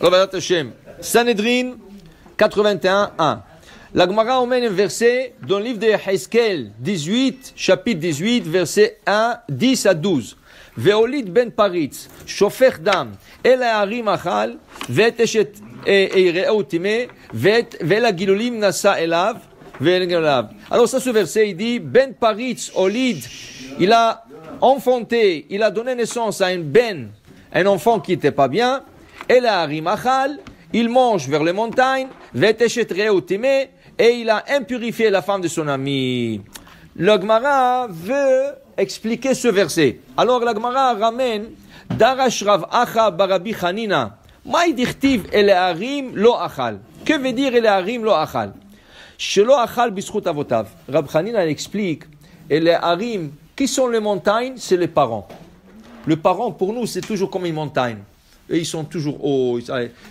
Alors, Barat Hashem, Sanhedrin 81:1. La Gemara emmène un verset dans le livre de Yehezkel 18, chapitre 18, verset 10 à 12. Ve'olid ben paritz, shofech dam, el ha'arim achal, ve'et eshet eire'u timeh, ve'el ha'gilulim nasa elav, ve'el elav. Alors ça, ce verset, il dit, ben paritz, olid, il a enfanté, il a donné naissance à un enfant qui n'était pas bien, el ha'arim achal, il mange vers les montagnes, ve'et eshet eire'u timeh, et il a impurifié la femme de son ami. Le Gemara veut expliquer ce verset. Alors la Gemara ramène Darash Rav Acha Barabi Chanina. Maï dichtiv eleharim lo achal. Que veut dire eleharim lo achal? Shelo achal bischut avotav. Rav Chanina explique eleharim, qui sont les montagnes? C'est les parents. Le parent pour nous c'est toujours comme une montagne. Et ils sont toujours hauts.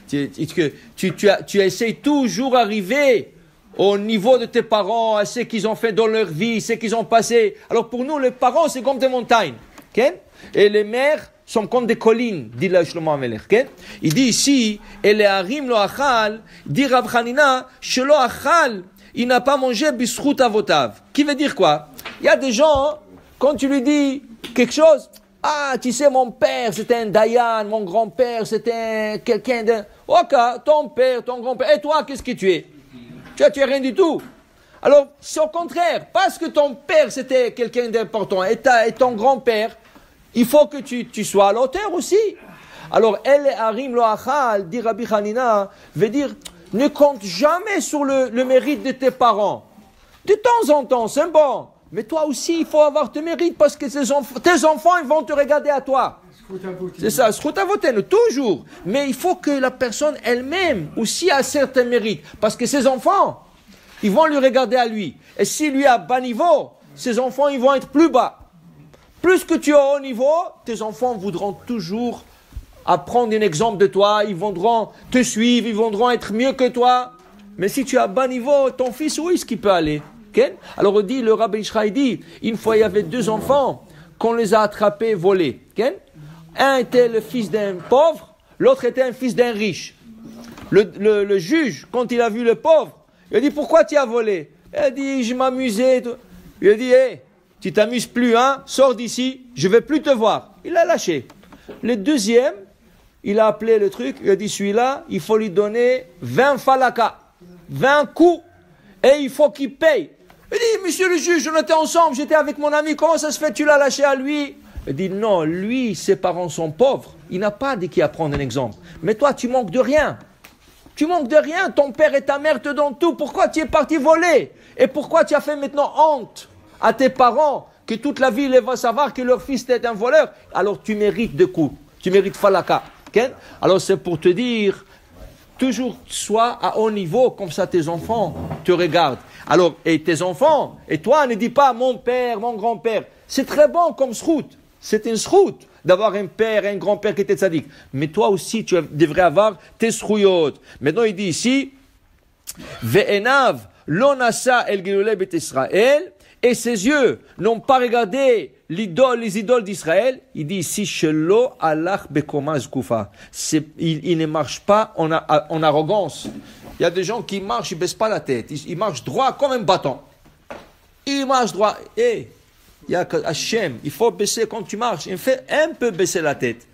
Tu essayes toujours d'arriver au niveau de tes parents, à ce qu'ils ont fait dans leur vie, ce qu'ils ont passé. Alors pour nous, les parents, c'est comme des montagnes. Okay? Et les mères sont comme des collines, dit le Shlomo Amelech. Okay? Il dit ici, et les harim lo achal, dit Rav Chanina, shelo achal, il n'a pas mangé bischut avotav. Qui veut dire quoi? Il y a des gens, quand tu lui dis quelque chose, ah, tu sais, mon père, c'était un dayan, mon grand-père, c'était quelqu'un de... Ok, ton père, ton grand-père, et toi, qu'est-ce que tu es? Tu es rien du tout. Alors, c'est au contraire. Parce que ton père, c'était quelqu'un d'important, et ton grand-père, il faut que tu sois à l'auteur aussi. Alors, El Harim Lo Achal, dit Rabbi Hanina, veut dire, ne compte jamais sur le mérite de tes parents. De temps en temps, c'est bon. Mais toi aussi, il faut avoir tes mérites, parce que tes enfants, ils vont te regarder à toi. C'est ça, Schrutavoten, toujours. Mais il faut que la personne elle-même aussi a certains mérites. Parce que ses enfants, ils vont lui regarder à lui. Et s'il lui est à bas niveau, ses enfants, ils vont être plus bas. Plus que tu es au haut niveau, tes enfants voudront toujours apprendre un exemple de toi. Ils voudront te suivre, ils voudront être mieux que toi. Mais si tu es à bas niveau, ton fils, où est-ce qu'il peut aller? Okay? Alors on dit, le Rabbi Ishraï dit, une fois il y avait 2 enfants qu'on les a attrapés, volés. Okay? Un était le fils d'un pauvre, l'autre était un fils d'un riche. Le juge, quand il a vu le pauvre, il a dit, pourquoi tu as volé? Il a dit, je m'amusais. Il a dit, hey, tu t'amuses plus, hein? Sors d'ici, je ne vais plus te voir. Il l'a lâché. Le deuxième, il a appelé le truc, il a dit, celui-là, il faut lui donner 20 falakas, 20 coups, et il faut qu'il paye. Il dit, monsieur le juge, on était ensemble, j'étais avec mon ami, comment ça se fait, tu l'as lâché à lui? Il dit, non, lui, ses parents sont pauvres. Il n'a pas dit qu'il va prendre un exemple. Mais toi, tu manques de rien. Tu manques de rien. Ton père et ta mère te donnent tout. Pourquoi tu es parti voler? Et pourquoi tu as fait maintenant honte à tes parents que toute la ville va savoir que leur fils était un voleur? Alors tu mérites de coups. Tu mérites falaka. Okay? Alors c'est pour te dire, toujours sois à haut niveau, comme ça tes enfants te regardent. Alors, et tes enfants, et toi, ne dis pas mon père, mon grand-père. C'est très bon comme srout. C'est une srout d'avoir un père et un grand-père qui était tzaddik. Mais toi aussi, tu devrais avoir tes srouillotes. Maintenant, il dit ici, Ve'enav lo nasa el gilulei bet Israël, et ses yeux n'ont pas regardé les idoles d'Israël. Il dit ici, shelo alach bekoma zkufa. Il ne marche pas en arrogance. Il y a des gens qui marchent, ils ne baissent pas la tête. Ils marchent droit comme un bâton. Ils marchent droit. Il y a Hachem, il faut baisser quand tu marches. Il fait un peu baisser la tête.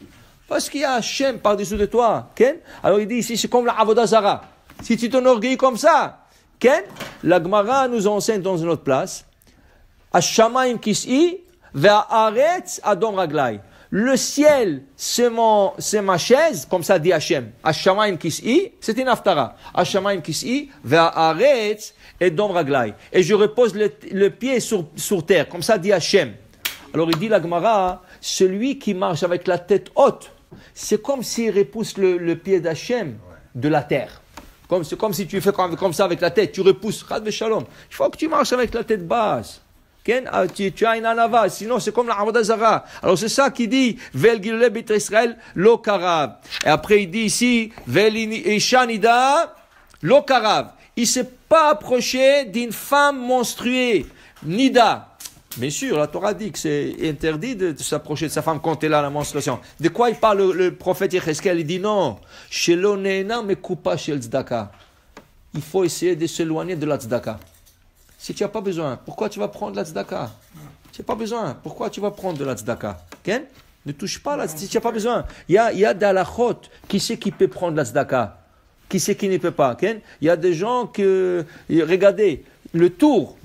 Parce qu'il y a Hachem par-dessus de toi. Ken? Alors il dit ici, c'est comme la Avodah Zara. Si tu t'enorgueillis comme ça, Ken? La Gemara nous enseigne dans une autre place. Hashamayim kis'i ve'haaretz adon raglai. Le ciel, c'est ma chaise, comme ça dit Hachem. Hashamayim kis'i, c'est une haftara. Hashamayim kis'i ve'haaretz adon raglai. Et je repose le pied sur terre, comme ça dit Hachem. Alors il dit la Gemara, celui qui marche avec la tête haute, c'est comme s'il repousse le pied d'Hachem de la terre. C'est comme si tu fais comme ça avec la tête, tu repousses. Il faut que tu marches avec la tête basse. Tu as une anava, sinon c'est comme la Avodah Zara. Alors c'est ça qui dit Vel gilulei bet Israël lo karav. Et après il dit ici Vel isha nida lo karav. Il ne s'est pas approché d'une femme menstruée. Nida. Bien sûr, la Torah dit que c'est interdit de s'approcher de sa femme quand elle a la menstruation. De quoi il parle le prophète Yecheskel? Il dit non. Shelo ne'ena mekupa shel tzedaka. Il faut essayer de s'éloigner de la tzedaka. Si tu n'as pas besoin, pourquoi tu vas prendre la tzedaka? Tu n'as pas besoin, pourquoi tu vas prendre de la tzedaka? Okay? Ne touche pas la tzedaka si tu n'as pas besoin. Il y a des halachot. Qui c'est qui peut prendre la tzedaka? Qui c'est qui ne peut pas? Okay? Il y a des gens que... Regardez, le tour,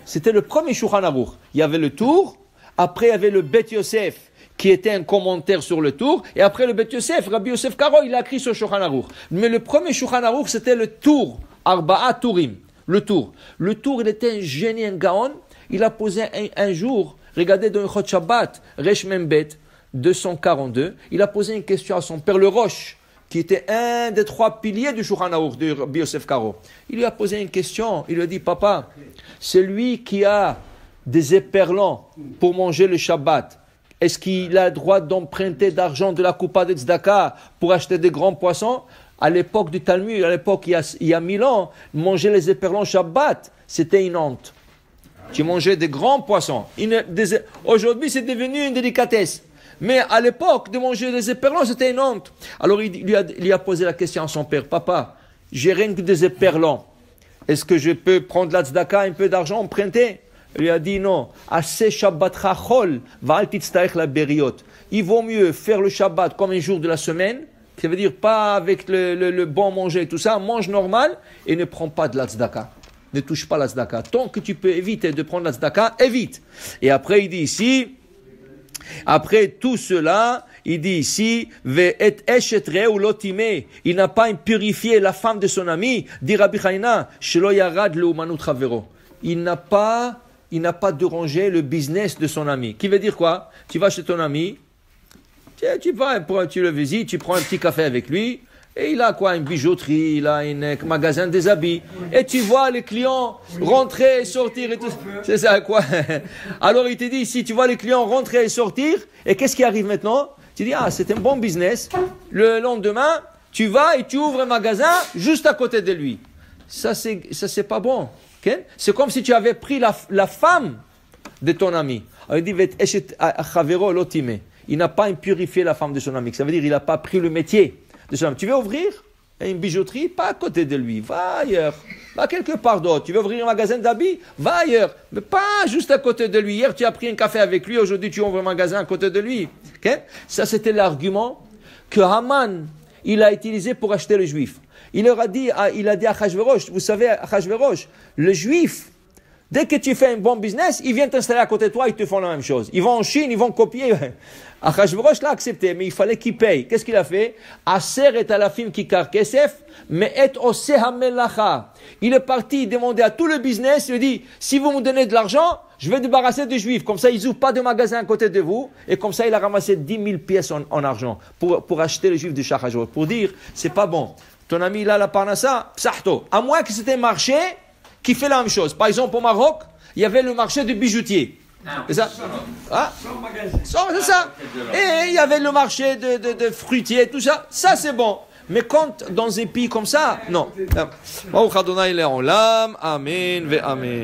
c'était le premier Shulchan Aruch. Il y avait le tour, après il y avait le Bet Yosef, qui était un commentaire sur le tour, et après le Bet Yosef, Rabbi Yosef Karo, il a écrit sur Shulchan Aruch. Mais le premier Shulchan Aruch, c'était le tour, Arba'a Turim, le tour. Le tour, il était un génie, un gaon. Il a posé un jour, regardez dans le Chot Shabbat, Resh Membet, 242, il a posé une question à son père, le Roche, qui était un des 3 piliers du Shulchan Aruch de Rabbi Yosef Karo. Il lui a posé une question, il lui a dit, papa, c'est lui qui a des éperlants pour manger le Shabbat. Est-ce qu'il a le droit d'emprunter d'argent de la coupa de Tzedaka pour acheter des grands poissons? À l'époque du Talmud, à l'époque il y a 1000 ans, manger les éperlants Shabbat, c'était une honte. Tu mangeais des grands poissons. Aujourd'hui, c'est devenu une délicatesse. Mais à l'époque, de manger des éperlants, c'était une honte. Alors il lui a posé la question à son père, papa, j'ai rien que des éperlants. Est-ce que je peux prendre la tzedaka, un peu d'argent, emprunter? Il lui a dit non. Assez Shabbatcha chol, va'al titztarech la beriot. Il vaut mieux faire le Shabbat comme un jour de la semaine, ça veut dire pas avec le bon manger et tout ça, mange normal et ne prends pas de la tzedaka. Ne touche pas la tzedaka. Tant que tu peux éviter de prendre la tzedaka, évite. Et après il dit ici, après tout cela, il dit ici, il n'a pas purifié la femme de son ami, dit Rabbi Chaina, il n'a pas dérangé le business de son ami. Qui veut dire quoi? Tu vas chez ton ami, tu le visites, tu prends un petit café avec lui, et il a quoi? Une bijouterie, il a un magasin des habits. Et tu vois les clients rentrer et sortir et tout. C'est ça quoi? Alors il te dit, si tu vois les clients rentrer et sortir, et qu'est-ce qui arrive maintenant? Tu dis, c'est un bon business. Le lendemain, tu vas et tu ouvres un magasin juste à côté de lui. Ça c'est pas bon. Okay? C'est comme si tu avais pris la femme de ton ami. Alors, il dit, il n'a pas purifié la femme de son ami. Ça veut dire qu'il n'a pas pris le métier de son ami. Tu veux ouvrir une bijouterie? Pas à côté de lui. Va ailleurs. Va quelque part d'autre. Tu veux ouvrir un magasin d'habits? Va ailleurs. Mais pas juste à côté de lui. Hier, tu as pris un café avec lui. Aujourd'hui, tu ouvres un magasin à côté de lui. Okay? Ça, c'était l'argument que Haman, il a utilisé pour acheter les Juifs. Il a dit à Achashverosh, vous savez, Achashverosh, le Juif, dès que tu fais un bon business, ils viennent t'installer à côté de toi, ils te font la même chose. Ils vont en Chine, ils vont copier. Achashverosh l'a accepté, mais il fallait qu'il paye. Qu'est-ce qu'il a fait? Aser et alafim kikar kesef, mais et ose hamelacha. Il est parti demander à tout le business, il dit, si vous me donnez de l'argent, je vais débarrasser des Juifs. Comme ça, ils n'ouvrent pas de magasin à côté de vous. Et comme ça, il a ramassé 10 000 pièces en argent pour acheter les Juifs de Achashverosh. Pour dire, c'est pas bon. Ton ami, il a la parnassa, psahto. À moins que c'était un marché qui fait la même chose. Par exemple, au Maroc, il y avait le marché de bijoutiers. C'est ça? C'est ça. Et il y avait le marché de fruitiers, tout ça. Ça, c'est bon. Mais quand dans un pays comme ça, non. Amen ve amen.